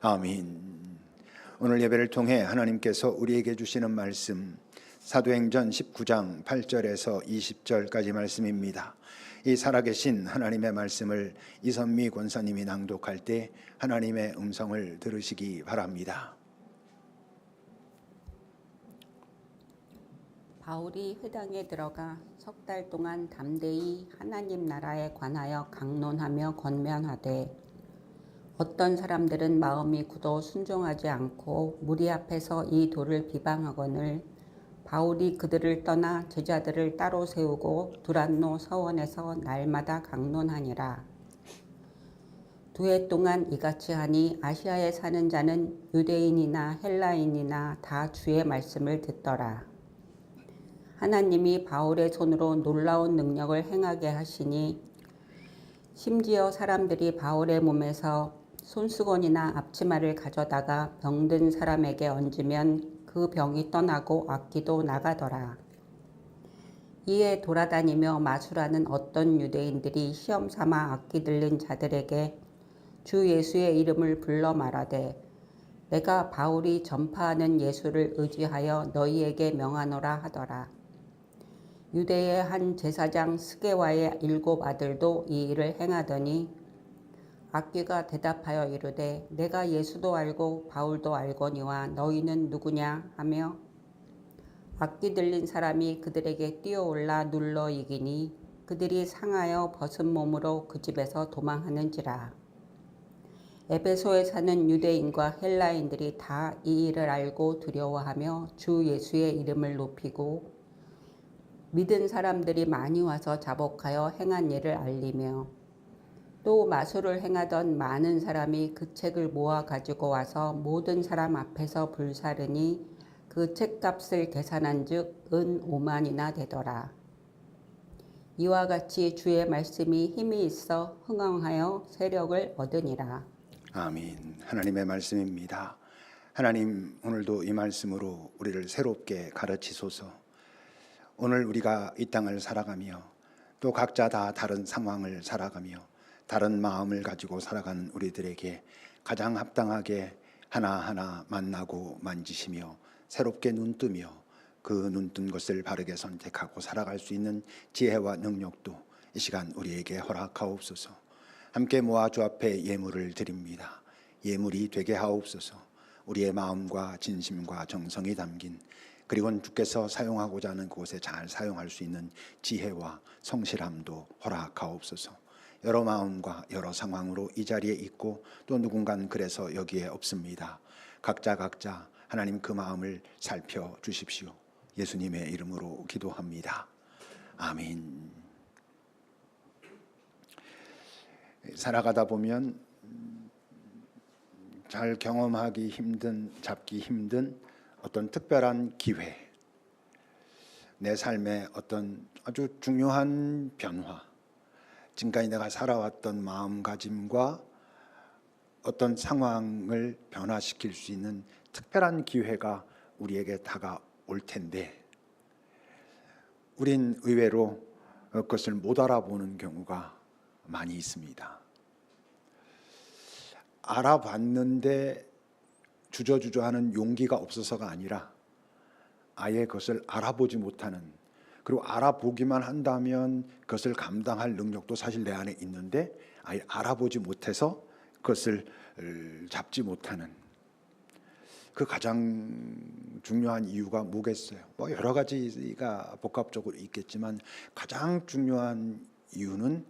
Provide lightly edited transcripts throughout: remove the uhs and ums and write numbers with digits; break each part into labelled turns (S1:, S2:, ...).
S1: 아멘. 오늘 예배를 통해 하나님께서 우리에게 주시는 말씀 사도행전 19장 8절에서 20절까지 말씀입니다. 이 살아계신 하나님의 말씀을 이선미 권사님이 낭독할 때 하나님의 음성을 들으시기 바랍니다.
S2: 바울이 회당에 들어가 석 달 동안 담대히 하나님 나라에 관하여 강론하며 권면하되 어떤 사람들은 마음이 굳어 순종하지 않고 무리 앞에서 이 돌을 비방하거늘 바울이 그들을 떠나 제자들을 따로 세우고 두란노 서원에서 날마다 강론하니라. 2해 동안 이같이 하니 아시아에 사는 자는 유대인이나 헬라인이나 다 주의 말씀을 듣더라. 하나님이 바울의 손으로 놀라운 능력을 행하게 하시니 심지어 사람들이 바울의 몸에서 손수건이나 앞치마를 가져다가 병든 사람에게 얹으면 그 병이 떠나고 악기도 나가더라. 이에 돌아다니며 마술하는 어떤 유대인들이 시험삼아 악기 들린 자들에게 주 예수의 이름을 불러 말하되 내가 바울이 전파하는 예수를 의지하여 너희에게 명하노라 하더라. 유대의 한 제사장 스게와의 7 아들도 이 일을 행하더니 악귀가 대답하여 이르되 내가 예수도 알고 바울도 알거니와 너희는 누구냐 하며 악귀 들린 사람이 그들에게 뛰어올라 눌러 이기니 그들이 상하여 벗은 몸으로 그 집에서 도망하는지라. 에베소에 사는 유대인과 헬라인들이 다 이 일을 알고 두려워하며 주 예수의 이름을 높이고 믿은 사람들이 많이 와서 자복하여 행한 일을 알리며 또 마술을 행하던 많은 사람이 그 책을 모아 가지고 와서 모든 사람 앞에서 불사르니 그 책값을 계산한 즉 은 5만이나 되더라. 이와 같이 주의 말씀이 힘이 있어 흥왕하여 세력을 얻으니라.
S1: 아멘. 하나님의 말씀입니다. 하나님, 오늘도 이 말씀으로 우리를 새롭게 가르치소서. 오늘 우리가 이 땅을 살아가며 또 각자 다 다른 상황을 살아가며 다른 마음을 가지고 살아가는 우리들에게 가장 합당하게 하나하나 만나고 만지시며 새롭게 눈뜨며 그 눈뜬 것을 바르게 선택하고 살아갈 수 있는 지혜와 능력도 이 시간 우리에게 허락하옵소서. 함께 모아 주 앞에 예물을 드립니다. 예물이 되게 하옵소서. 우리의 마음과 진심과 정성이 담긴 그리고 주께서 사용하고자 하는 곳에 잘 사용할 수 있는 지혜와 성실함도 허락하옵소서. 여러 마음과 여러 상황으로 이 자리에 있고 또 누군가는 그래서 여기에 없습니다. 각자 하나님 그 마음을 살펴주십시오. 예수님의 이름으로 기도합니다. 아멘. 살아가다 보면 잘 경험하기 힘든, 잡기 힘든 어떤 특별한 기회, 내 삶의 어떤 아주 중요한 변화, 지금까지 내가 살아왔던 마음가짐과 어떤 상황을 변화시킬 수 있는 특별한 기회가 우리에게 다가올 텐데 우린 의외로 그것을 못 알아보는 경우가 많이 있습니다. 알아봤는데 주저주저하는 용기가 없어서가 아니라 아예 그것을 알아보지 못하는, 그리고 알아보기만 한다면 그것을 감당할 능력도 사실 내 안에 있는데 아예 알아보지 못해서 그것을 잡지 못하는 그 가장 중요한 이유가 뭐겠어요? 여러 가지가 복합적으로 있겠지만 가장 중요한 이유는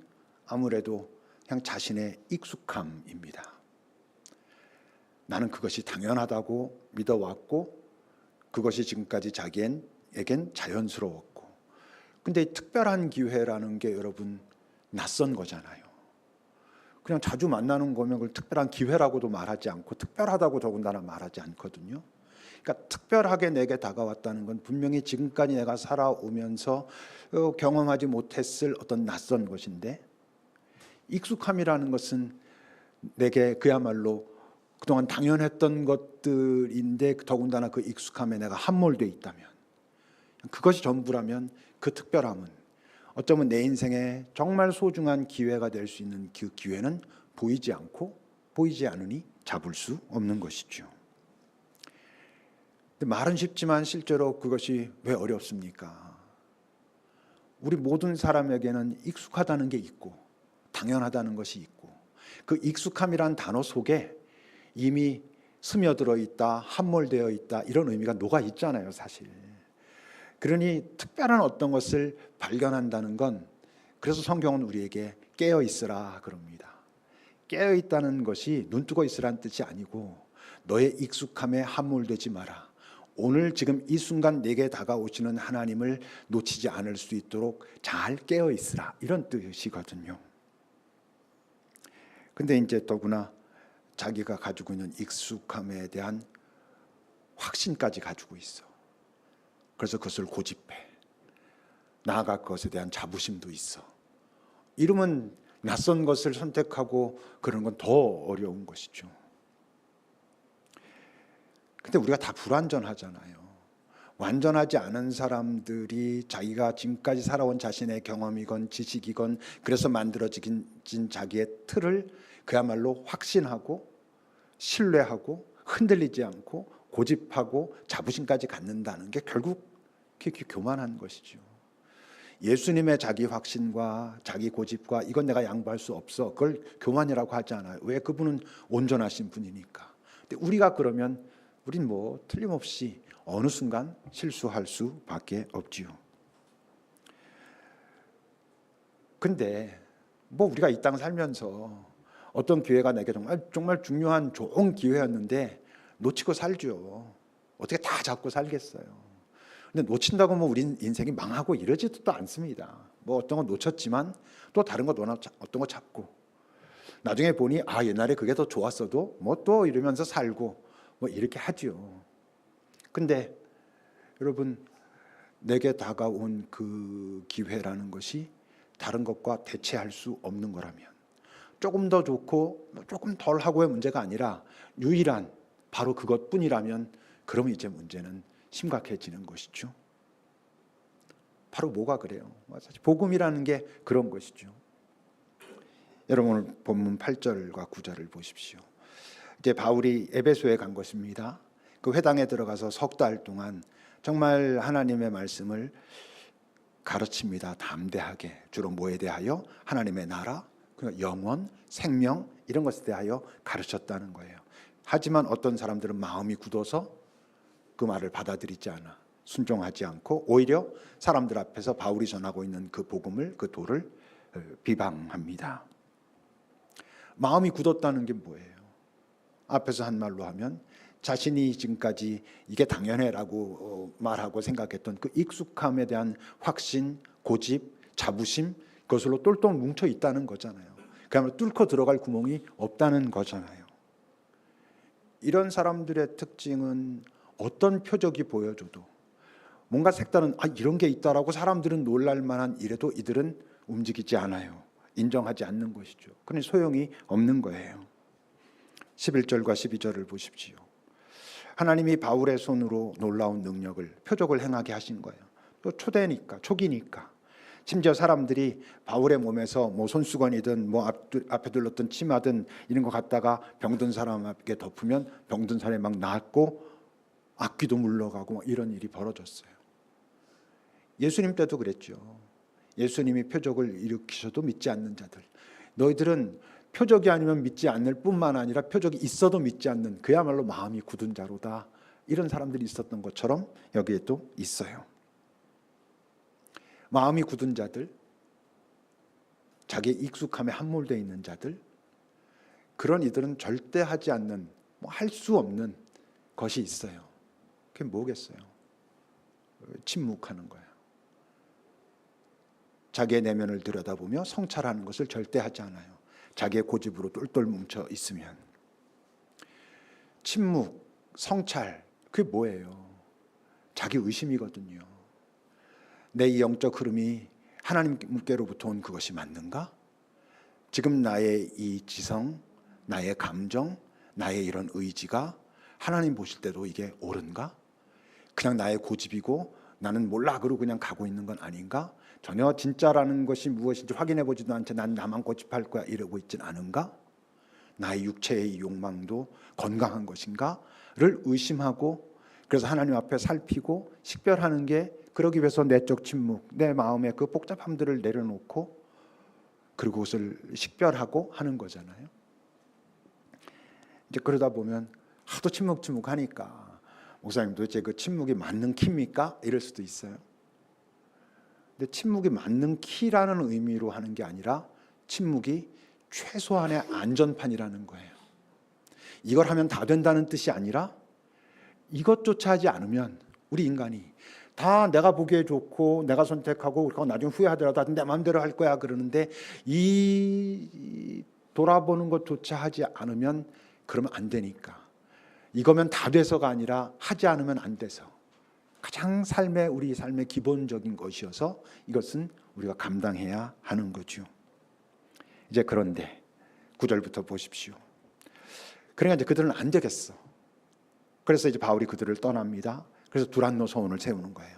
S1: 아무래도 그냥 자신의 익숙함입니다. 나는 그것이 당연하다고 믿어왔고 그것이 지금까지 자기에겐 자연스러웠고, 근데 특별한 기회라는 게 여러분 낯선 거잖아요. 그냥 자주 만나는 거면 그걸 특별한 기회라고도 말하지 않고 특별하다고 더군다나 말하지 않거든요. 그러니까 특별하게 내게 다가왔다는 건 분명히 지금까지 내가 살아오면서 경험하지 못했을 어떤 낯선 것인데, 익숙함이라는 것은 내게 그야말로 그동안 당연했던 것들인데 더군다나 그 익숙함에 내가 함몰되어 있다면, 그것이 전부라면 그 특별함은 어쩌면 내 인생에 정말 소중한 기회가 될 수 있는 그 기회는 보이지 않고 보이지 않으니 잡을 수 없는 것이죠. 근데 말은 쉽지만 실제로 그것이 왜 어렵습니까? 우리 모든 사람에게는 익숙하다는 게 있고 당연하다는 것이 있고 그 익숙함이란 단어 속에 이미 스며들어 있다, 함몰되어 있다 이런 의미가 녹아 있잖아요, 사실. 그러니 특별한 어떤 것을 발견한다는 건 그래서 성경은 우리에게 깨어 있으라 그럽니다. 깨어 있다는 것이 눈 뜨고 있으라는 뜻이 아니고 너의 익숙함에 함몰되지 마라. 오늘 지금 이 순간 내게 다가오시는 하나님을 놓치지 않을 수 있도록 잘 깨어 있으라 이런 뜻이거든요. 근데 이제 더구나 자기가 가지고 있는 익숙함에 대한 확신까지 가지고 있어. 그래서 그것을 고집해. 나아가 그것에 대한 자부심도 있어. 이러면 낯선 것을 선택하고 그런 건 더 어려운 것이죠. 근데 우리가 다 불완전하잖아요. 완전하지 않은 사람들이 자기가 지금까지 살아온 자신의 경험이건 지식이건 그래서 만들어진 자기의 틀을 그야말로 확신하고 신뢰하고 흔들리지 않고 고집하고 자부심까지 갖는다는 게 결국 그게 교만한 것이죠. 예수님의 자기 확신과 자기 고집과 이건 내가 양보할 수 없어. 그걸 교만이라고 하지 않아요. 왜? 그분은 온전하신 분이니까. 근데 우리가 그러면 우린 뭐 틀림없이 어느 순간 실수할 수밖에 없지요. 근데 뭐 우리가 이 땅 살면서 어떤 기회가 내게 정말 중요한 좋은 기회였는데 놓치고 살죠. 어떻게 다 잡고 살겠어요. 근데 놓친다고 뭐 우리 인생이 망하고 이러지도 또 않습니다. 뭐 어떤 거 놓쳤지만 또 다른 거 어떤 거 잡고 나중에 보니 아 옛날에 그게 더 좋았어도 뭐 또 이러면서 살고 뭐 이렇게 하죠. 근데 여러분 내게 다가온 그 기회라는 것이 다른 것과 대체할 수 없는 거라면 조금 더 좋고 조금 덜 하고의 문제가 아니라 유일한 바로 그것뿐이라면 그러면 이제 문제는 심각해지는 것이죠. 바로 뭐가 그래요? 사실 복음이라는 게 그런 것이죠. 여러분 오늘 본문 8절과 9절을 보십시오. 이제 바울이 에베소에 간 것입니다. 그 회당에 들어가서 석 달 동안 정말 하나님의 말씀을 가르칩니다. 담대하게. 주로 뭐에 대하여? 하나님의 나라, 영원, 생명 이런 것에 대하여 가르쳤다는 거예요. 하지만 어떤 사람들은 마음이 굳어서 그 말을 받아들이지 않아 순종하지 않고 오히려 사람들 앞에서 바울이 전하고 있는 그 복음을 그 도를 비방합니다. 마음이 굳었다는 게 뭐예요? 앞에서 한 말로 하면 자신이 지금까지 이게 당연해라고 말하고 생각했던 그 익숙함에 대한 확신, 고집, 자부심 그것으로 똘똘 뭉쳐 있다는 거잖아요. 그야말로 뚫고 들어갈 구멍이 없다는 거잖아요. 이런 사람들의 특징은 어떤 표적이 보여줘도 뭔가 색다른 이런 게 있다라고 사람들은 놀랄 만한 일에도 이들은 움직이지 않아요. 인정하지 않는 것이죠. 그러니 소용이 없는 거예요. 11절과 12절을 보십시오. 하나님이 바울의 손으로 놀라운 능력을 표적을 행하게 하신 거예요. 또 초기니까 심지어 사람들이 바울의 몸에서 뭐 손수건이든 뭐 앞에 둘렀던 치마든 이런 거 갖다가 병든 사람에게 덮으면 병든 사람이 막 낫고 악귀도 물러가고 뭐 이런 일이 벌어졌어요. 예수님 때도 그랬죠. 예수님이 표적을 일으키셔도 믿지 않는 자들. 너희들은 표적이 아니면 믿지 않을 뿐만 아니라 표적이 있어도 믿지 않는 그야말로 마음이 굳은 자로다. 이런 사람들이 있었던 것처럼 여기에 또 있어요. 마음이 굳은 자들, 자기의 익숙함에 함몰되어 있는 자들, 그런 이들은 절대 하지 않는 할 수 없는 것이 있어요. 그게 뭐겠어요? 침묵하는 거예요. 자기의 내면을 들여다보며 성찰하는 것을 절대 하지 않아요. 자기의 고집으로 똘똘 뭉쳐 있으면. 침묵, 성찰, 그게 뭐예요? 자기 의심이거든요. 내 이 영적 흐름이 하나님께로부터 온 그것이 맞는가? 지금 나의 이 지성, 나의 감정, 나의 이런 의지가 하나님 보실 때도 이게 옳은가? 그냥 나의 고집이고 나는 몰라 그러고 그냥 가고 있는 건 아닌가? 전혀 진짜라는 것이 무엇인지 확인해 보지도 않지 난 나만 고집할 거야 이러고 있진 않은가? 나의 육체의 욕망도 건강한 것인가를 의심하고, 그래서 하나님 앞에 살피고 식별하는 게, 그러기 위해서 내적 침묵, 내 마음의 그 복잡함들을 내려놓고 그리고 그것을 식별하고 하는 거잖아요. 이제 그러다 보면 하도 침묵하니까 목사님 도대체 그 침묵이 맞는 키입니까? 이럴 수도 있어요. 근데 침묵이 맞는 키라는 의미로 하는 게 아니라 침묵이 최소한의 안전판이라는 거예요. 이걸 하면 다 된다는 뜻이 아니라 이것조차 하지 않으면 우리 인간이 다 내가 보기에 좋고 내가 선택하고 그리고 나중에 후회하더라도 내 마음대로 할 거야 그러는데, 이 돌아보는 것조차 하지 않으면 그러면 안 되니까, 이거면 다 돼서가 아니라 하지 않으면 안 돼서 가장 우리 삶의 기본적인 것이어서 이것은 우리가 감당해야 하는 거죠. 이제 그런데 9절부터 보십시오. 그러니까 이제 그들은 안 되겠어. 그래서 이제 바울이 그들을 떠납니다. 그래서 두란노 서원을 세우는 거예요.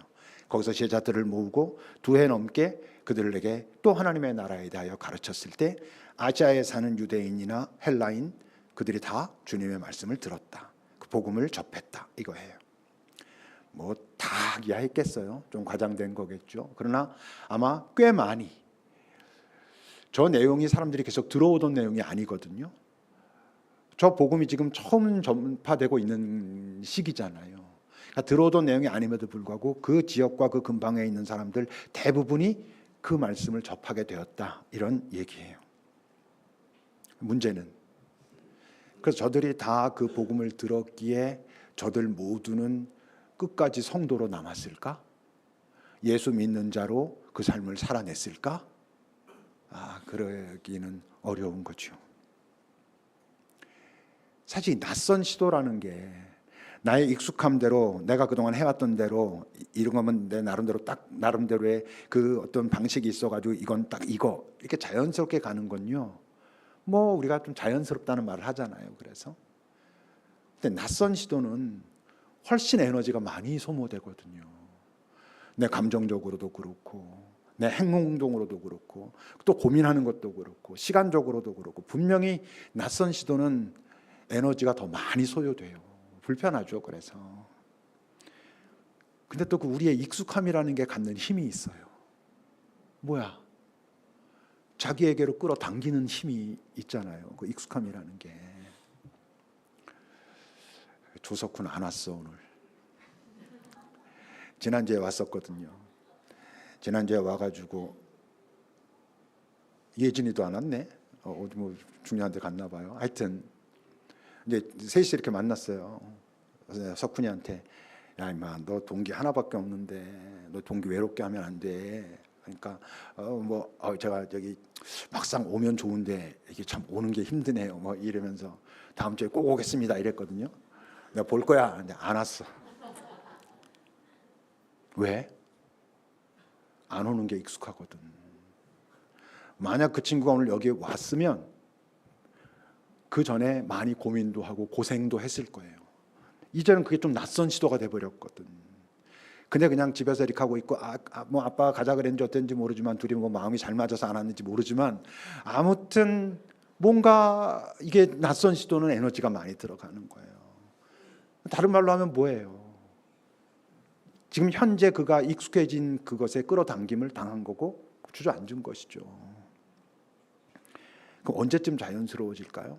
S1: 거기서 제자들을 모으고 2해 넘게 그들에게 또 하나님의 나라에 대하여 가르쳤을 때 아시아에 사는 유대인이나 헬라인 그들이 다 주님의 말씀을 들었다. 그 복음을 접했다 이거예요. 뭐 다 이해했겠어요. 좀 과장된 거겠죠. 그러나 아마 꽤 많이, 저 내용이 사람들이 계속 들어오던 내용이 아니거든요. 저 복음이 지금 처음 전파되고 있는 시기잖아요. 그러니까 들어오던 내용이 아님에도 불구하고 그 지역과 그 근방에 있는 사람들 대부분이 그 말씀을 접하게 되었다, 이런 얘기예요. 문제는 그래서 저들이 다 그 복음을 들었기에 저들 모두는 끝까지 성도로 남았을까? 예수 믿는 자로 그 삶을 살아냈을까? 그러기는 어려운 거죠. 사실 낯선 시도라는 게 나의 익숙함대로 내가 그동안 해왔던 대로 이런 거면 내 나름대로 딱 나름대로의 그 어떤 방식이 있어가지고 이건 딱 이거 이렇게 자연스럽게 가는 건요, 뭐 우리가 좀 자연스럽다는 말을 하잖아요. 그래서 근데 낯선 시도는 훨씬 에너지가 많이 소모되거든요. 내 감정적으로도 그렇고 내 행동으로도 그렇고 또 고민하는 것도 그렇고 시간적으로도 그렇고, 분명히 낯선 시도는 에너지가 더 많이 소요돼요. 불편하죠. 그래서 근데 또 그 우리의 익숙함이라는 게 갖는 힘이 있어요. 뭐야? 자기에게로 끌어당기는 힘이 있잖아요. 그 익숙함이라는 게. 조석훈 안 왔어 오늘. 지난주에 왔었거든요. 지난주에 와가지고 예진이도 안 왔네. 어디 뭐 중요한 데 갔나 봐요. 하여튼 이제 셋이 이렇게 만났어요. 그래서 석훈이한테, 야 임마 너 동기 하나밖에 없는데 너 동기 외롭게 하면 안 돼. 그러니까 제가 저기 막상 오면 좋은데 이게 참 오는 게 힘드네요. 뭐 이러면서 다음 주에 꼭 오겠습니다 이랬거든요. 내가 볼 거야. 근데 안 왔어. 왜? 안 오는 게 익숙하거든. 만약 그 친구가 오늘 여기에 왔으면 그 전에 많이 고민도 하고 고생도 했을 거예요. 이제는 그게 좀 낯선 시도가 돼버렸거든. 근데 그냥 집에서 이렇게 하고 있고 뭐 아빠가 가자 그랬는지 어땠는지 모르지만 둘이 뭐 마음이 잘 맞아서 안 왔는지 모르지만 아무튼 뭔가 이게 낯선 시도는 에너지가 많이 들어가는 거예요. 다른 말로 하면 뭐예요? 지금 현재 그가 익숙해진 그것에 끌어당김을 당한 거고 주저앉은 것이죠. 그럼 언제쯤 자연스러워질까요?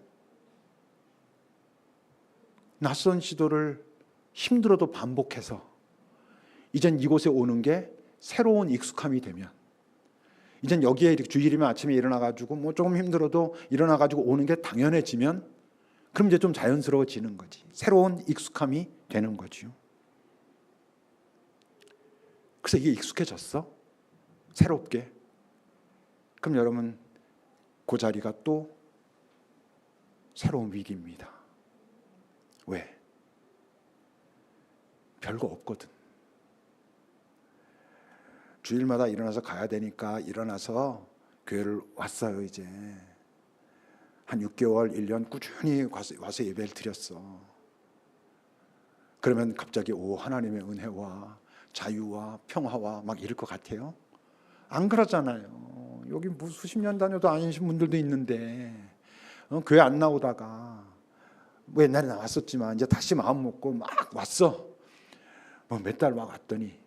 S1: 낯선 시도를 힘들어도 반복해서 이젠 이곳에 오는 게 새로운 익숙함이 되면, 이젠 여기에 이렇게 주일이면 아침에 일어나가지고 뭐 조금 힘들어도 일어나가지고 오는 게 당연해지면 그럼 이제 좀 자연스러워지는 거지. 새로운 익숙함이 되는 거지요. 그래서 이게 익숙해졌어? 새롭게? 그럼 여러분 그 자리가 또 새로운 위기입니다. 왜? 별거 없거든. 주일마다 일어나서 가야 되니까 일어나서 교회를 왔어요. 이제 한 6개월, 1년 꾸준히 와서 예배를 드렸어. 그러면 갑자기 하나님의 은혜와 자유와 평화와 막 이럴 것 같아요? 안 그러잖아요. 여기 뭐 수십 년 다녀도 아니신 분들도 있는데 교회 안 나오다가 뭐 옛날에 나왔었지만 이제 다시 마음 먹고 막 왔어. 뭐 몇 달 와갔더니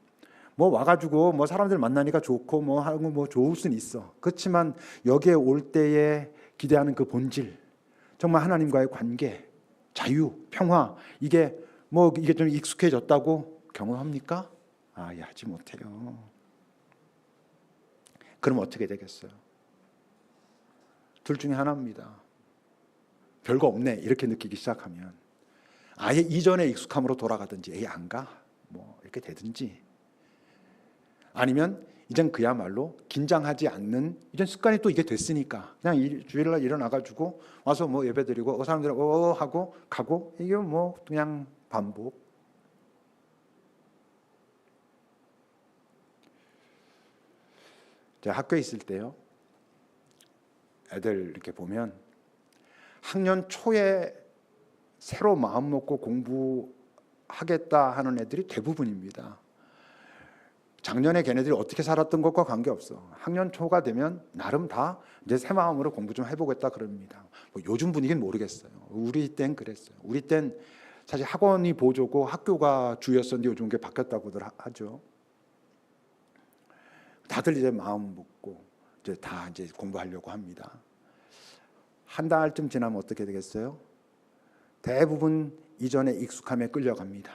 S1: 뭐 와가지고 뭐 사람들 만나니까 좋고 뭐 하고 뭐 좋을 수는 있어. 그렇지만 여기에 올 때에 기대하는 그 본질, 정말 하나님과의 관계, 자유, 평화, 이게 뭐 이게 좀 익숙해졌다고 경험합니까? 예, 하지 못해요. 그럼 어떻게 되겠어요? 둘 중에 하나입니다. 별거 없네 이렇게 느끼기 시작하면 아예 이전의 익숙함으로 돌아가든지 에이 안 가 뭐 이렇게 되든지, 아니면 이젠 그야말로 긴장하지 않는 이젠 습관이 또 이게 됐으니까 그냥 주일날 일어나가지고 와서 뭐 예배드리고 사람들 하고 가고, 이게 뭐 그냥 반복. 제가 학교에 있을 때요, 애들 이렇게 보면 학년 초에 새로 마음 먹고 공부하겠다 하는 애들이 대부분입니다. 작년에 걔네들이 어떻게 살았던 것과 관계없어. 학년 초가 되면 나름 다 이제 새 마음으로 공부 좀 해보겠다 그럽니다. 뭐 요즘 분위기는 모르겠어요. 우리 땐 그랬어요. 우리 땐 사실 학원이 보조고 학교가 주였었는데 요즘 그게 바뀌었다고들 하죠. 다들 이제 마음 먹고 이제 다 이제 공부하려고 합니다. 한 달쯤 지나면 어떻게 되겠어요? 대부분 이전의 익숙함에 끌려갑니다.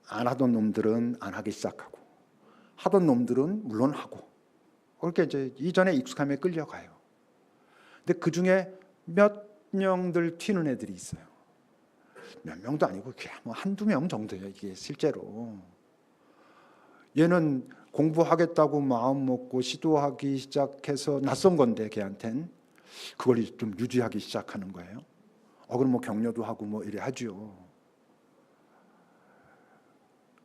S1: 안 하던 놈들은 안 하기 시작하고, 하던 놈들은 물론 하고, 그렇게 이제 이전의 익숙함에 끌려가요. 근데 그 중에 몇 명들 튀는 애들이 있어요. 몇 명도 아니고 그냥 뭐 한두 명 정도예요. 이게 실제로 얘는 공부하겠다고 마음 먹고 시도하기 시작해서 낯선 건데 걔한텐 그걸 좀 유지하기 시작하는 거예요. 그럼 뭐 격려도 하고 뭐 이래 하죠.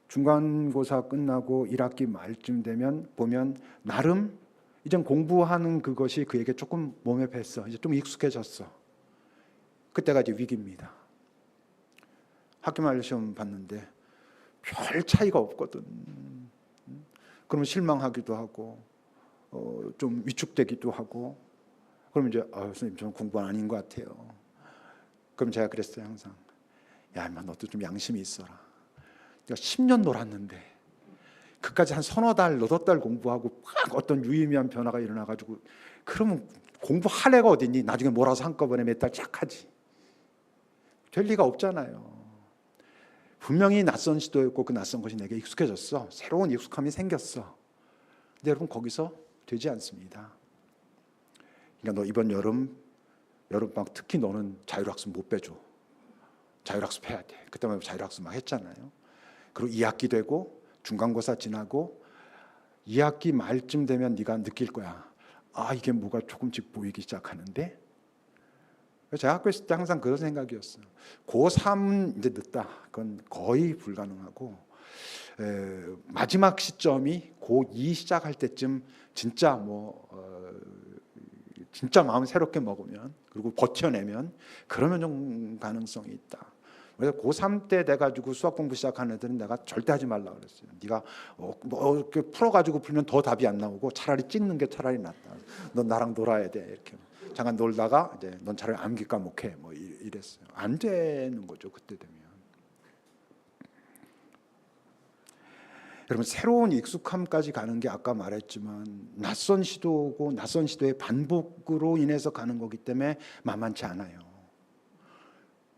S1: 중간고사 끝나고 1학기 말쯤 되면 보면 나름 이젠 공부하는 그것이 그에게 조금 몸에 뱄어. 이제 좀 익숙해졌어. 그때가 이제 위기입니다. 학기 말 시험 봤는데 별 차이가 없거든. 그러면 실망하기도 하고 좀 위축되기도 하고, 그러면 이제 선생님 저는 공부는 아닌 것 같아요. 그럼 제가 그랬어요 항상. 야 인마 너도 좀 양심이 있어라. 내가 10년 놀았는데 그까지 한 서너 달, 너댓 달 공부하고 막 어떤 유의미한 변화가 일어나가지고 그러면 공부할 애가 어딨니? 나중에 몰아서 한꺼번에 몇 달 쫙 하지. 될 리가 없잖아요. 분명히 낯선 시도였고 그 낯선 것이 내게 익숙해졌어. 새로운 익숙함이 생겼어. 근데 여러분 거기서 되지 않습니다. 그러니까 너 이번 여름방학 특히 너는 자율학습 못 빼줘. 자율학습 해야 돼. 그때만 자율학습 막 했잖아요. 그리고 2학기 되고 중간고사 지나고 2학기 말쯤 되면 네가 느낄 거야. 이게 뭐가 조금씩 보이기 시작하는데. 제가 학교에 있을 때 항상 그런 생각이었어요. 고3 이제 늦다. 그건 거의 불가능하고 마지막 시점이 고2 시작할 때쯤 진짜 진짜 마음 새롭게 먹으면 그리고 버텨내면 그러면 좀 가능성이 있다. 그래서 고3 때 돼가지고 수학 공부 시작하는 애들은 내가 절대 하지 말라 그랬어요. 네가 이렇게 풀어가지고 풀면 더 답이 안 나오고 차라리 찍는 게 차라리 낫다. 넌 나랑 놀아야 돼 이렇게. 잠깐 놀다가 이제 넌 차라리 암기 과목해 뭐 이랬어요. 안 되는 거죠 그때 되면. 여러분 새로운 익숙함까지 가는 게 아까 말했지만 낯선 시도고 낯선 시도의 반복으로 인해서 가는 거기 때문에 만만치 않아요.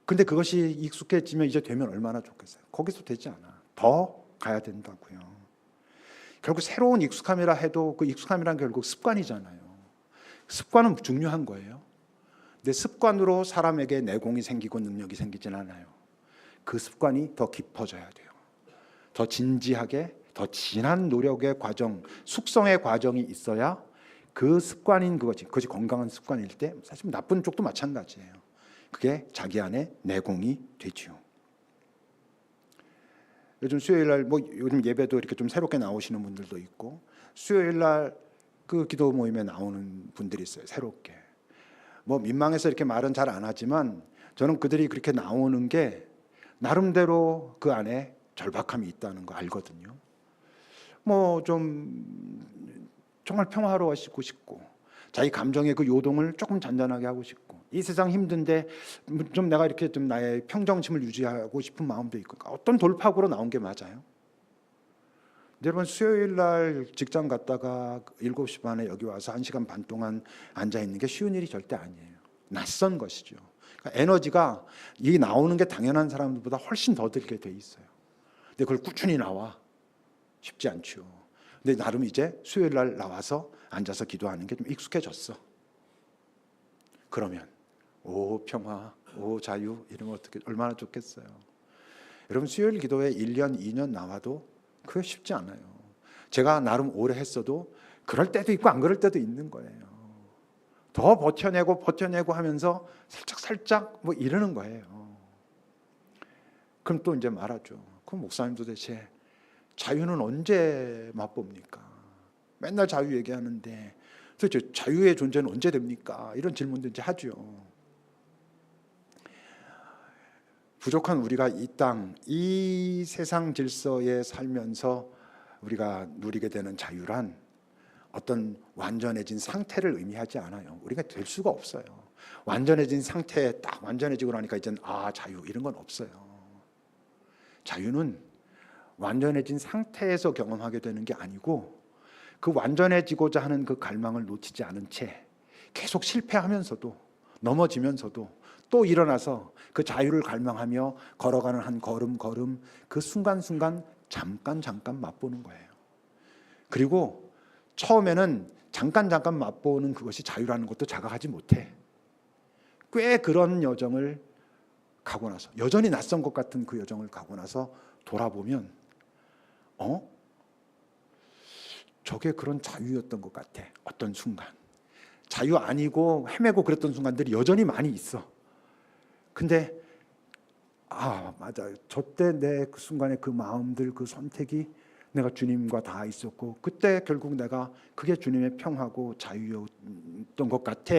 S1: 근데 그것이 익숙해지면 이제 되면 얼마나 좋겠어요. 거기서 되지 않아. 더 가야 된다고요. 결국 새로운 익숙함이라 해도 그 익숙함이란 결국 습관이잖아요. 습관은 중요한 거예요. 근데 습관으로 사람에게 내공이 생기고 능력이 생기진 않아요. 그 습관이 더 깊어져야 돼요. 더 진지하게 더 진한 노력의 과정, 숙성의 과정이 있어야 그 습관인 그것이 건강한 습관일 때 사실 나쁜 쪽도 마찬가지예요. 그게 자기 안에 내공이 되죠. 요즘 수요일날 요즘 예배도 이렇게 좀 새롭게 나오시는 분들도 있고 수요일날 그 기도 모임에 나오는 분들이 있어요. 새롭게. 민망해서 이렇게 말은 잘 안 하지만 저는 그들이 그렇게 나오는 게 나름대로 그 안에 절박함이 있다는 거 알거든요. 좀 정말 평화로워지고 싶고 자기 감정의 그 요동을 조금 잔잔하게 하고 싶고 이 세상 힘든데 좀 내가 이렇게 좀 나의 평정심을 유지하고 싶은 마음도 있고 어떤 돌파구로 나온 게 맞아요? 여러분 수요일 날 직장 갔다가 7시 반에 여기 와서 1시간 반 동안 앉아 있는 게 쉬운 일이 절대 아니에요. 낯선 것이죠. 그러니까 에너지가 이 나오는 게 당연한 사람들보다 훨씬 더 들게 돼 있어요. 근데 그걸 꾸준히 나와 쉽지 않죠. 근데 나름 이제 수요일 날 나와서 앉아서 기도하는 게 좀 익숙해졌어. 그러면 오 평화, 오 자유 이러면 어떻게 얼마나 좋겠어요. 여러분 수요일 기도에 1년, 2년 나와도 그게 쉽지 않아요. 제가 나름 오래 했어도 그럴 때도 있고 안 그럴 때도 있는 거예요. 더 버텨내고 하면서 살짝 뭐 이러는 거예요. 그럼 또 이제 말하죠. 그럼 목사님 도대체 자유는 언제 맛봅니까? 맨날 자유 얘기하는데 도대체 자유의 존재는 언제 됩니까? 이런 질문도 이제 하죠. 부족한 우리가 이 땅, 이 세상 질서에 살면서 우리가 누리게 되는 자유란 어떤 완전해진 상태를 의미하지 않아요. 우리가 될 수가 없어요. 완전해진 상태에 딱 완전해지고 나니까 이제는 자유 이런 건 없어요. 자유는 완전해진 상태에서 경험하게 되는 게 아니고 그 완전해지고자 하는 그 갈망을 놓치지 않은 채 계속 실패하면서도 넘어지면서도 또 일어나서 그 자유를 갈망하며 걸어가는 한 걸음 그 순간순간 잠깐 맛보는 거예요. 그리고 처음에는 잠깐 맛보는 그것이 자유라는 것도 자각하지 못해. 꽤 그런 여정을 가고 나서 여전히 낯선 것 같은 그 여정을 가고 나서 돌아보면 저게 그런 자유였던 것 같아. 어떤 순간 자유 아니고 헤매고 그랬던 순간들이 여전히 많이 있어. 근데 맞아. 저때 내 그 순간에 그 마음들 그 선택이 내가 주님과 다 있었고 그때 결국 내가 그게 주님의 평화고 자유였던 것 같아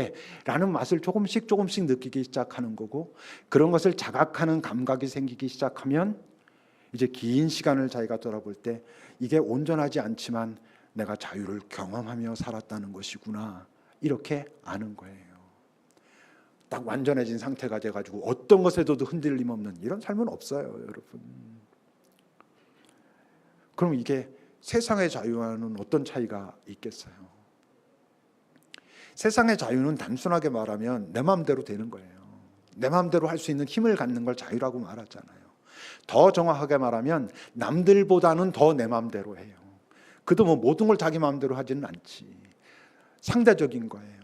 S1: 라는 맛을 조금씩 느끼기 시작하는 거고 그런 것을 자각하는 감각이 생기기 시작하면 이제 긴 시간을 자기가 돌아볼 때 이게 온전하지 않지만 내가 자유를 경험하며 살았다는 것이구나 이렇게 아는 거예요. 딱 완전해진 상태가 돼가지고 어떤 것에도 흔들림 없는 이런 삶은 없어요, 여러분. 그럼 이게 세상의 자유와는 어떤 차이가 있겠어요? 세상의 자유는 단순하게 말하면 내 마음대로 되는 거예요. 내 마음대로 할 수 있는 힘을 갖는 걸 자유라고 말하잖아요. 더 정확하게 말하면 남들보다는 더 내 마음대로 해요. 그도 뭐 모든 걸 자기 마음대로 하지는 않지. 상대적인 거예요.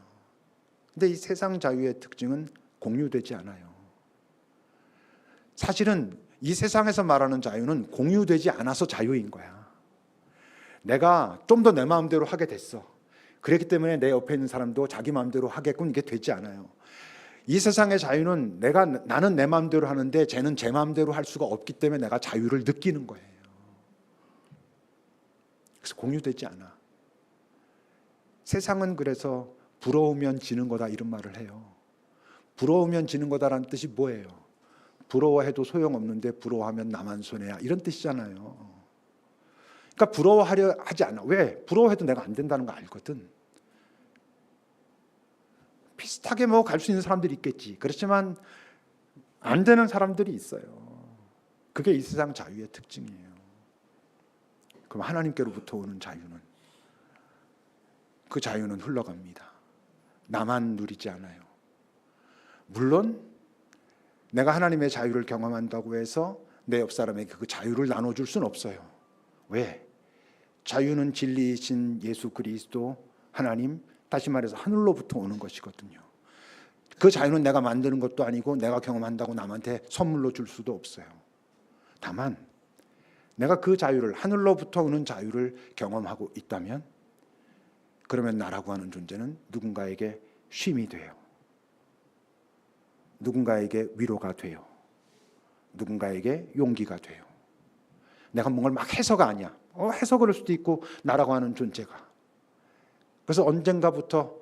S1: 근데 이 세상 자유의 특징은 공유되지 않아요. 사실은 이 세상에서 말하는 자유는 공유되지 않아서 자유인 거야. 내가 좀 더 내 마음대로 하게 됐어. 그렇기 때문에 내 옆에 있는 사람도 자기 마음대로 하게끔 이게 되지 않아요. 이 세상의 자유는 나는 내 마음대로 하는데 쟤는 제 마음대로 할 수가 없기 때문에 내가 자유를 느끼는 거예요. 그래서 공유되지 않아. 세상은 그래서 부러우면 지는 거다 이런 말을 해요. 부러우면 지는 거다라는 뜻이 뭐예요? 부러워해도 소용없는데 부러워하면 나만 손해야 이런 뜻이잖아요. 그러니까 부러워하려 하지 않아. 왜? 부러워해도 내가 안 된다는 거 알거든. 비슷하게 뭐 갈 수 있는 사람들이 있겠지. 그렇지만 안 되는 사람들이 있어요. 그게 이 세상 자유의 특징이에요. 그럼 하나님께로부터 오는 자유는 그 자유는 흘러갑니다. 나만 누리지 않아요. 물론 내가 하나님의 자유를 경험한다고 해서 내 옆 사람에게 그 자유를 나눠줄 수는 없어요. 왜? 자유는 진리이신 예수 그리스도 하나님, 다시 말해서 하늘로부터 오는 것이거든요. 그 자유는 내가 만드는 것도 아니고 내가 경험한다고 남한테 선물로 줄 수도 없어요. 다만 내가 그 자유를, 하늘로부터 오는 자유를 경험하고 있다면 그러면 나라고 하는 존재는 누군가에게 쉼이 돼요. 누군가에게 위로가 돼요. 누군가에게 용기가 돼요. 내가 뭔가를 막 해서가 아니야. 해서 그럴 수도 있고 나라고 하는 존재가. 그래서 언젠가부터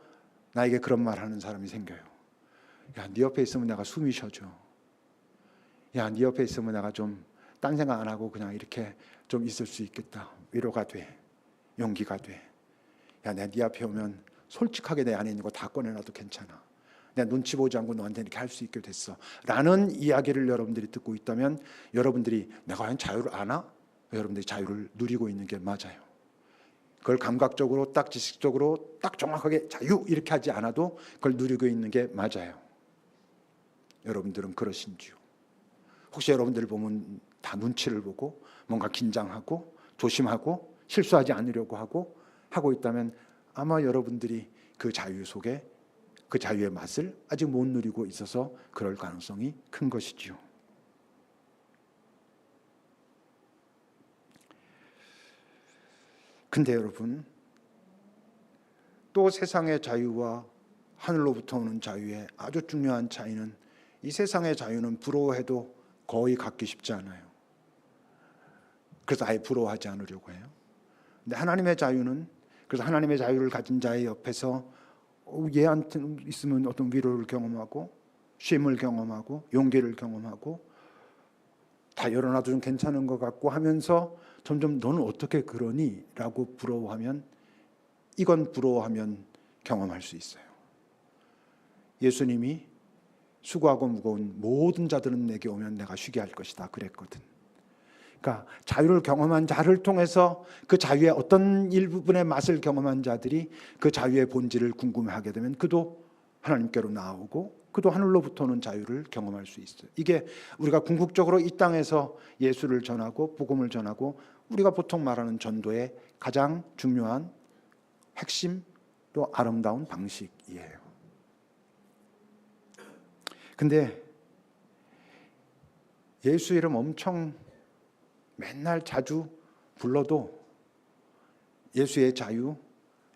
S1: 나에게 그런 말 하는 사람이 생겨요. 야, 네 옆에 있으면 내가 숨이 쉬어져. 야, 네 옆에 있으면 내가 좀 딴 생각 안 하고 그냥 이렇게 좀 있을 수 있겠다. 위로가 돼. 용기가 돼. 야, 내가 네 앞에 오면 솔직하게 내 안에 있는 거 다 꺼내놔도 괜찮아. 내가 눈치 보지 않고 너한테 이렇게 할 수 있게 됐어 라는 이야기를 여러분들이 듣고 있다면 여러분들이 내가 과연 자유를 아나? 여러분들이 자유를 누리고 있는 게 맞아요. 그걸 감각적으로 딱 지식적으로 딱 정확하게 자유 이렇게 하지 않아도 그걸 누리고 있는 게 맞아요. 여러분들은 그러신지요? 혹시 여러분들을 보면 다 눈치를 보고 뭔가 긴장하고 조심하고 실수하지 않으려고 하고 있다면 아마 여러분들이 그 자유 속에 그 자유의 맛을 아직 못 누리고 있어서 그럴 가능성이 큰 것이지요. 근데 여러분, 또 세상의 자유와 하늘로부터 오는 자유의 아주 중요한 차이는 이 세상의 자유는 부러워해도 거의 갖기 쉽지 않아요. 그래서 아예 부러워하지 않으려고 해요. 근데 하나님의 자유는, 그래서 하나님의 자유를 가진 자의 옆에서 얘한테 있으면 어떤 위로를 경험하고 쉼을 경험하고 용기를 경험하고 다 열어놔도 좀 괜찮은 것 같고 하면서 점점 너는 어떻게 그러니? 라고 부러워하면, 이건 부러워하면 경험할 수 있어요. 예수님이 수고하고 무거운 모든 자들은 내게 오면 내가 쉬게 할 것이다 그랬거든. 그러니까 자유를 경험한 자를 통해서 그 자유의 어떤 일부분의 맛을 경험한 자들이 그 자유의 본질을 궁금해하게 되면 그도 하나님께로 나오고 그도 하늘로부터 오는 자유를 경험할 수 있어요. 이게 우리가 궁극적으로 이 땅에서 예수를 전하고 복음을 전하고 우리가 보통 말하는 전도의 가장 중요한 핵심 또 아름다운 방식이에요. 근데 예수 이름 엄청 맨날 자주 불러도 예수의 자유,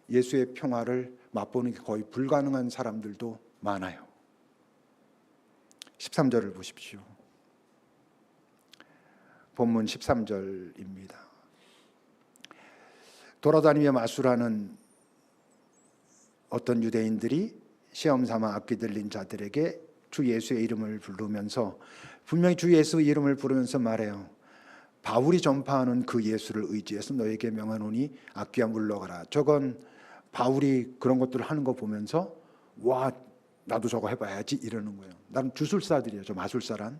S1: 예수의 평화를 맛보는 게 거의 불가능한 사람들도 많아요. 13절을 보십시오. 본문 13절입니다. 돌아다니며 마술하는 어떤 유대인들이 시험 삼아 악귀 들린 자들에게 주 예수의 이름을 부르면서, 분명히 주 예수의 이름을 부르면서 말해요. 바울이 전파하는 그 예수를 의지해서 너에게 명하노니 악귀야 물러가라. 저건 바울이 그런 것들을 하는 거 보면서 와, 나도 저거 해봐야지 이러는 거예요. 나는 주술사들이에요. 저 마술사란.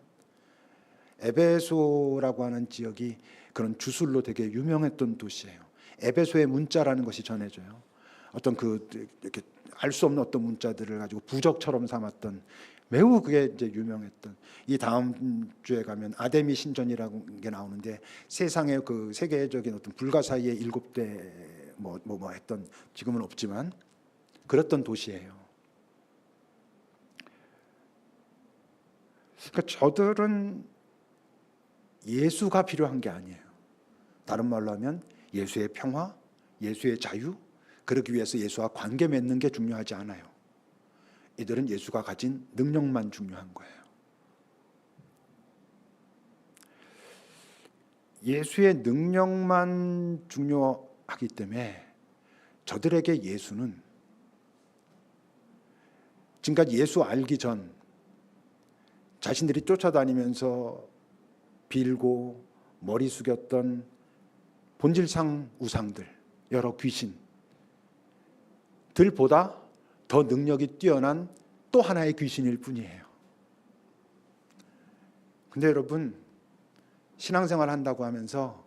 S1: 에베소라고 하는 지역이 그런 주술로 되게 유명했던 도시예요. 에베소의 문자라는 것이 전해져요. 어떤 그 이렇게 알 수 없는 어떤 문자들을 가지고 부적처럼 삼았던, 매우 그게 이제 유명했던. 이 다음 주에 가면 아데미 신전이라는 게 나오는데 세상의 그 세계적인 어떤 불가사의의 7대 뭐 했던, 지금은 없지만 그랬던 도시예요. 그러니까 저들은 예수가 필요한 게 아니에요. 다른 말로 하면 예수의 평화, 예수의 자유, 그러기 위해서 예수와 관계 맺는 게 중요하지 않아요. 이들은 예수가 가진 능력만 중요한 거예요. 예수의 능력만 중요하기 때문에 저들에게 예수는 지금까지 예수 알기 전 자신들이 쫓아다니면서 빌고 머리 숙였던 본질상 우상들, 여러 귀신들보다 더 능력이 뛰어난 또 하나의 귀신일 뿐이에요. 근데 여러분, 신앙생활 한다고 하면서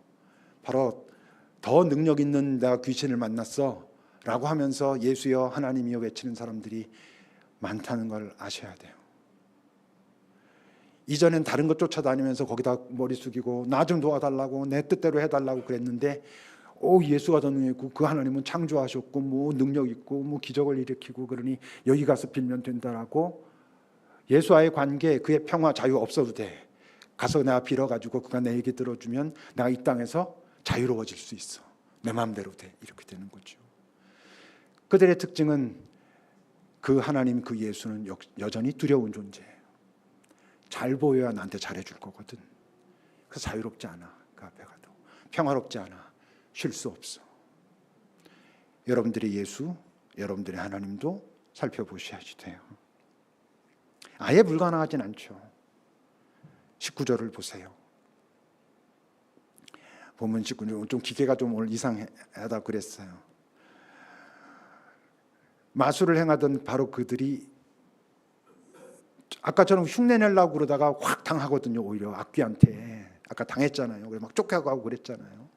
S1: 바로 더 능력 있는 내가 귀신을 만났어 라고 하면서 예수여 하나님이여 외치는 사람들이 많다는 걸 아셔야 돼요. 이전엔 다른 것 쫓아다니면서 거기다 머리 숙이고 나 좀 도와달라고 내 뜻대로 해달라고 그랬는데 예수가 더 능력 있고 그 하나님은 창조하셨고 뭐 능력 있고 뭐 기적을 일으키고 그러니 여기 가서 빌면 된다라고, 예수와의 관계, 그의 평화, 자유 없어도 돼. 가서 내가 빌어가지고 그가 내 얘기 들어주면 내가 이 땅에서 자유로워질 수 있어. 내 마음대로 돼. 이렇게 되는 거죠. 그들의 특징은 그 하나님, 그 예수는 여전히 두려운 존재예요. 잘 보여야 나한테 잘해줄 거거든. 그래서 자유롭지 않아. 그 앞에 가도 평화롭지 않아. 쉴 수 없어. 여러분들의 예수, 여러분들의 하나님도 살펴보셔야지 돼요. 아예 불가능하진 않죠. 19절을 보세요. 본문 19절, 좀 기계가 좀 오늘 이상하다 그랬어요. 마술을 행하던 바로 그들이 아까처럼 흉내 내려고 그러다가 확 당하거든요. 오히려 악귀한테. 아까 당했잖아요. 그래서 막 쫓겨가고 그랬잖아요.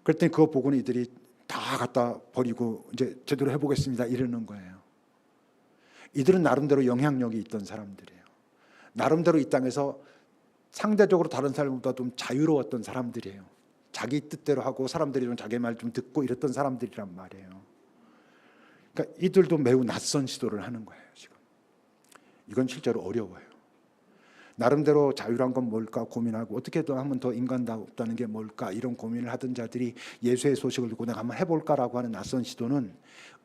S1: 그랬더니 그거 보고는 이들이 다 갖다 버리고 이제 제대로 해보겠습니다 이러는 거예요. 이들은 나름대로 영향력이 있던 사람들이에요. 나름대로 이 땅에서 상대적으로 다른 사람보다 좀 자유로웠던 사람들이에요. 자기 뜻대로 하고 사람들이 좀 자기 말 좀 듣고 이랬던 사람들이란 말이에요. 그러니까 이들도 매우 낯선 시도를 하는 거예요. 지금 이건 실제로 어려워요. 나름대로 자유란 건 뭘까 고민하고 어떻게든 하면 더 인간답다는 게 뭘까 이런 고민을 하던 자들이 예수의 소식을 듣고 내가 한번 해볼까라고 하는 낯선 시도는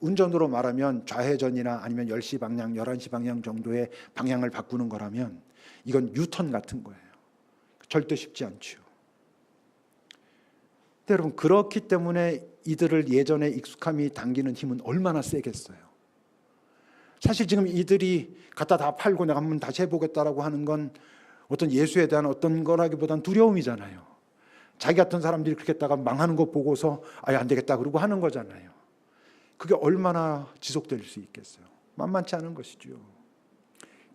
S1: 운전으로 말하면 좌회전이나 아니면 10시 방향, 11시 방향 정도의 방향을 바꾸는 거라면 이건 유턴 같은 거예요. 절대 쉽지 않죠. 근데 여러분 그렇기 때문에 이들을 예전에 익숙함이 당기는 힘은 얼마나 세겠어요. 사실 지금 이들이 갖다 다 팔고 내가 한번 다시 해보겠다라고 하는 건 어떤 예수에 대한 어떤 거라기보단 두려움이잖아요. 자기 같은 사람들이 그렇게 했다가 망하는 거 보고서 아예 안 되겠다 그러고 하는 거잖아요. 그게 얼마나 지속될 수 있겠어요. 만만치 않은 것이죠.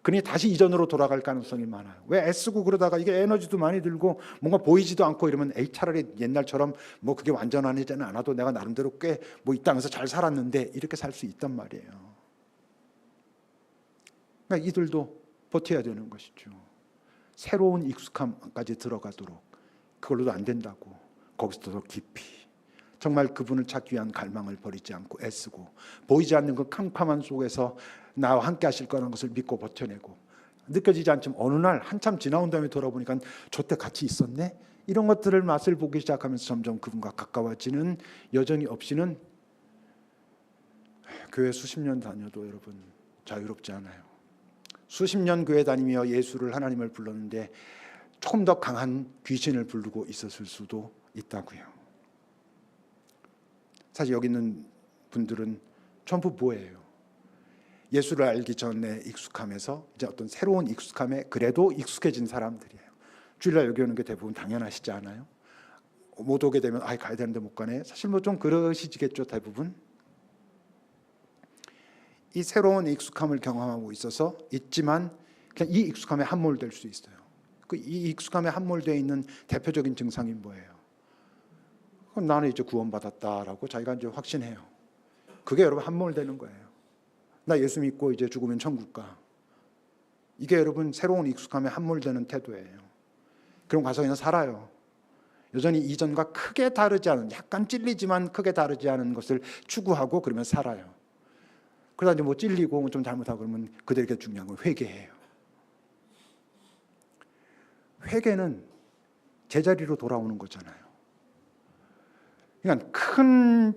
S1: 그러니 다시 이전으로 돌아갈 가능성이 많아요. 왜 애쓰고 그러다가 이게 에너지도 많이 들고 뭔가 보이지도 않고 이러면 에이 차라리 옛날처럼 뭐 그게 완전하지는 않아도 내가 나름대로 꽤 뭐 이 땅에서 잘 살았는데 이렇게 살 수 있단 말이에요. 그러니까 이들도 버텨야 되는 것이죠. 새로운 익숙함까지 들어가도록 그걸로도 안 된다고 거기서 더 깊이 정말 그분을 찾기 위한 갈망을 버리지 않고 애쓰고 보이지 않는 그 캄캄한 속에서 나와 함께 하실 거라는 것을 믿고 버텨내고 느껴지지 않지만 어느 날 한참 지나온 다음에 돌아보니까 저때 같이 있었네 이런 것들을 맛을 보기 시작하면서 점점 그분과 가까워지는 여정이 없이는 교회 수십 년 다녀도 여러분 자유롭지 않아요. 수십 년 교회 다니며 예수를 하나님을 불렀는데 조금 더 강한 귀신을 부르고 있었을 수도 있다고요. 사실 여기 있는 분들은 전부 뭐예요? 예수를 알기 전에 익숙함에서 이제 어떤 새로운 익숙함에 그래도 익숙해진 사람들이에요. 주일날 여기 오는 게 대부분 당연하시지 않아요? 못 오게 되면 가야 되는데 못 가네. 사실 뭐 좀 그러시겠죠 대부분. 이 새로운 익숙함을 경험하고 있어서 있지만 그냥 이 익숙함에 함몰될 수 있어요. 이 익숙함에 함몰되어 있는 대표적인 증상이 뭐예요? 그럼 나는 이제 구원받았다라고 자기가 이제 확신해요. 그게 여러분 함몰되는 거예요. 나 예수 믿고 이제 죽으면 천국 가. 이게 여러분 새로운 익숙함에 함몰되는 태도예요. 그럼 가서 그냥 살아요. 여전히 이전과 크게 다르지 않은 약간 찔리지만 크게 다르지 않은 것을 추구하고 그러면 살아요. 그러다 이제 뭐 찔리고 좀 잘못하고 그러면 그들에게 중요한 건 회개예요. 회개는 제자리로 돌아오는 거잖아요. 그러니까 큰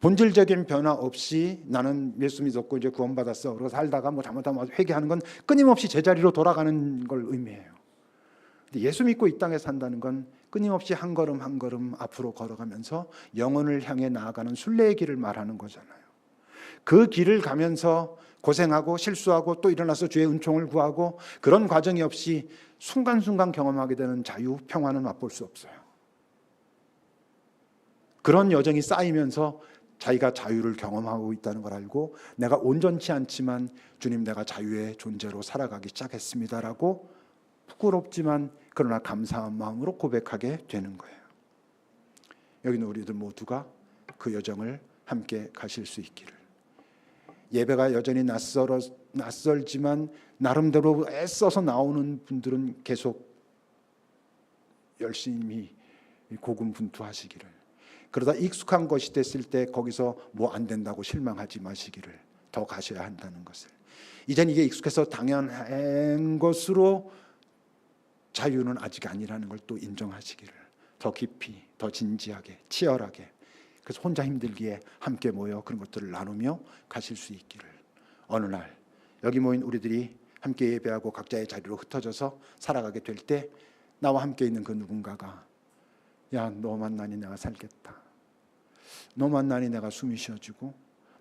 S1: 본질적인 변화 없이 나는 예수 믿었고 이제 구원받았어. 그러고 살다가 뭐 잘못하면 회개하는 건 끊임없이 제자리로 돌아가는 걸 의미해요. 근데 예수 믿고 이 땅에 산다는 건 끊임없이 한 걸음 한 걸음 앞으로 걸어가면서 영혼을 향해 나아가는 순례의 길을 말하는 거잖아요. 그 길을 가면서 고생하고 실수하고 또 일어나서 주의 은총을 구하고 그런 과정이 없이 순간순간 경험하게 되는 자유, 평화는 맛볼 수 없어요. 그런 여정이 쌓이면서 자기가 자유를 경험하고 있다는 걸 알고 내가 온전치 않지만 주님 내가 자유의 존재로 살아가기 시작했습니다라고 부끄럽지만 그러나 감사한 마음으로 고백하게 되는 거예요. 여기는 우리들 모두가 그 여정을 함께 가실 수 있기를. 예배가 여전히 낯설지만 나름대로 애써서 나오는 분들은 계속 열심히 고군분투하시기를. 그러다 익숙한 것이 됐을 때 거기서 뭐 안 된다고 실망하지 마시기를. 더 가셔야 한다는 것을. 이젠 이게 익숙해서 당연한 것으로 자유는 아직 아니라는 걸 또 인정하시기를. 더 깊이, 더 진지하게, 치열하게. 그래서 혼자 힘들기에 함께 모여 그런 것들을 나누며 가실 수 있기를. 어느 날 여기 모인 우리들이 함께 예배하고 각자의 자리로 흩어져서 살아가게 될 때 나와 함께 있는 그 누군가가 야, 너 만나니 내가 살겠다. 너 만나니 내가 숨이 쉬어지고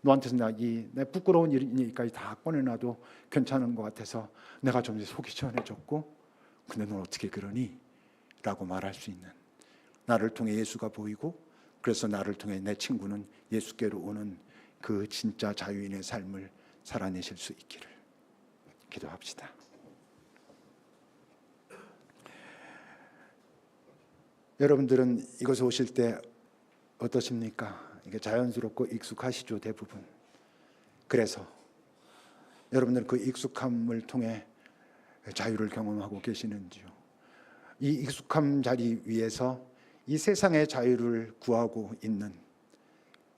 S1: 너한테서 내 부끄러운 일이니까지 다 꺼내놔도 괜찮은 것 같아서 내가 좀 속이 시원해졌고 근데 넌 어떻게 그러니? 라고 말할 수 있는 나를 통해 예수가 보이고 그래서 나를 통해 내 친구는 예수께로 오는 그 진짜 자유인의 삶을 살아내실 수 있기를. 기도합시다. 여러분들은 이곳에 오실 때 어떠십니까? 이게 자연스럽고 익숙하시죠, 대부분. 그래서 여러분들 그 익숙함을 통해 자유를 경험하고 계시는지요? 이 익숙함 자리 위에서 이 세상의 자유를 구하고 있는,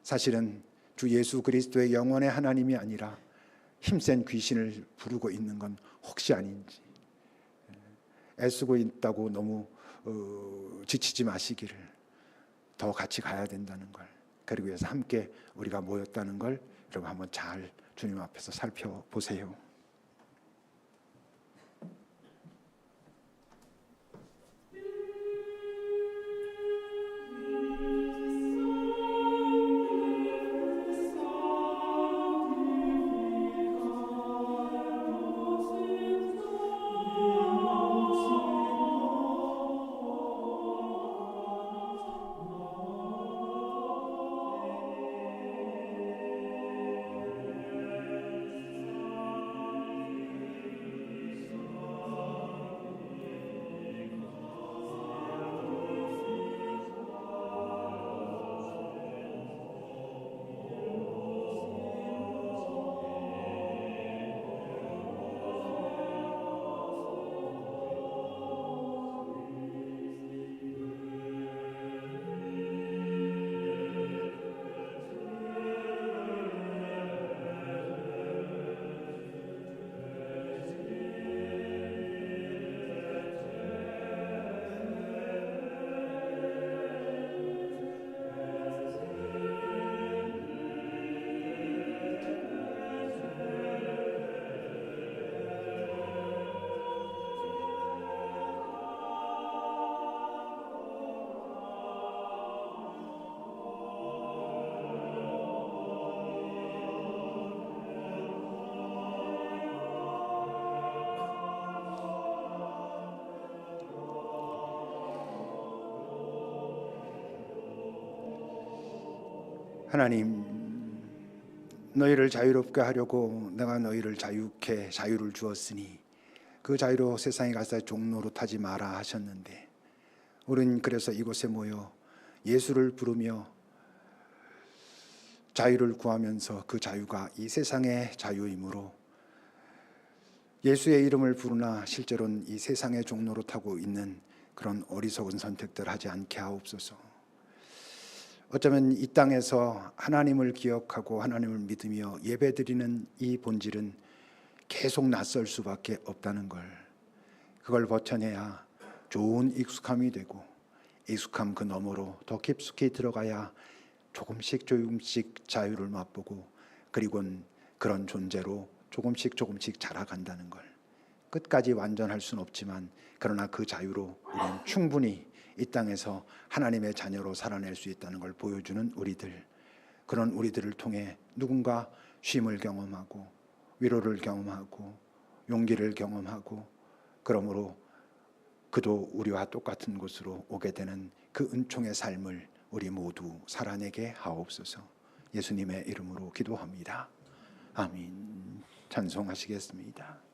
S1: 사실은 주 예수 그리스도의 영원의 하나님이 아니라 힘센 귀신을 부르고 있는 건 혹시 아닌지, 애쓰고 있다고 너무 지치지 마시기를, 더 같이 가야 된다는 걸, 그러기 위해서 함께 우리가 모였다는 걸 여러분 한번 잘 주님 앞에서 살펴보세요. 하나님, 너희를 자유롭게 하려고 내가 너희를 자유를 주었으니 그 자유로 세상에 가서 종로로 타지 마라 하셨는데, 우리는 그래서 이곳에 모여 예수를 부르며 자유를 구하면서 그 자유가 이 세상의 자유이므로 예수의 이름을 부르나 실제로는 이 세상의 종로로 타고 있는 그런 어리석은 선택들 하지 않게 하옵소서. 어쩌면 이 땅에서 하나님을 기억하고 하나님을 믿으며 예배드리는 이 본질은 계속 낯설 수밖에 없다는 걸, 그걸 버텨내야 좋은 익숙함이 되고, 익숙함 그 너머로 더 깊숙이 들어가야 조금씩 자유를 맛보고, 그리고는 그런 존재로 조금씩 자라간다는 걸. 끝까지 완전할 수는 없지만 그러나 그 자유로 우리는 충분히 이 땅에서 하나님의 자녀로 살아낼 수 있다는 걸 보여주는 우리들, 그런 우리들을 통해 누군가 쉼을 경험하고 위로를 경험하고 용기를 경험하고, 그러므로 그도 우리와 똑같은 곳으로 오게 되는 그 은총의 삶을 우리 모두 살아내게 하옵소서. 예수님의 이름으로 기도합니다. 아멘. 찬송하시겠습니다.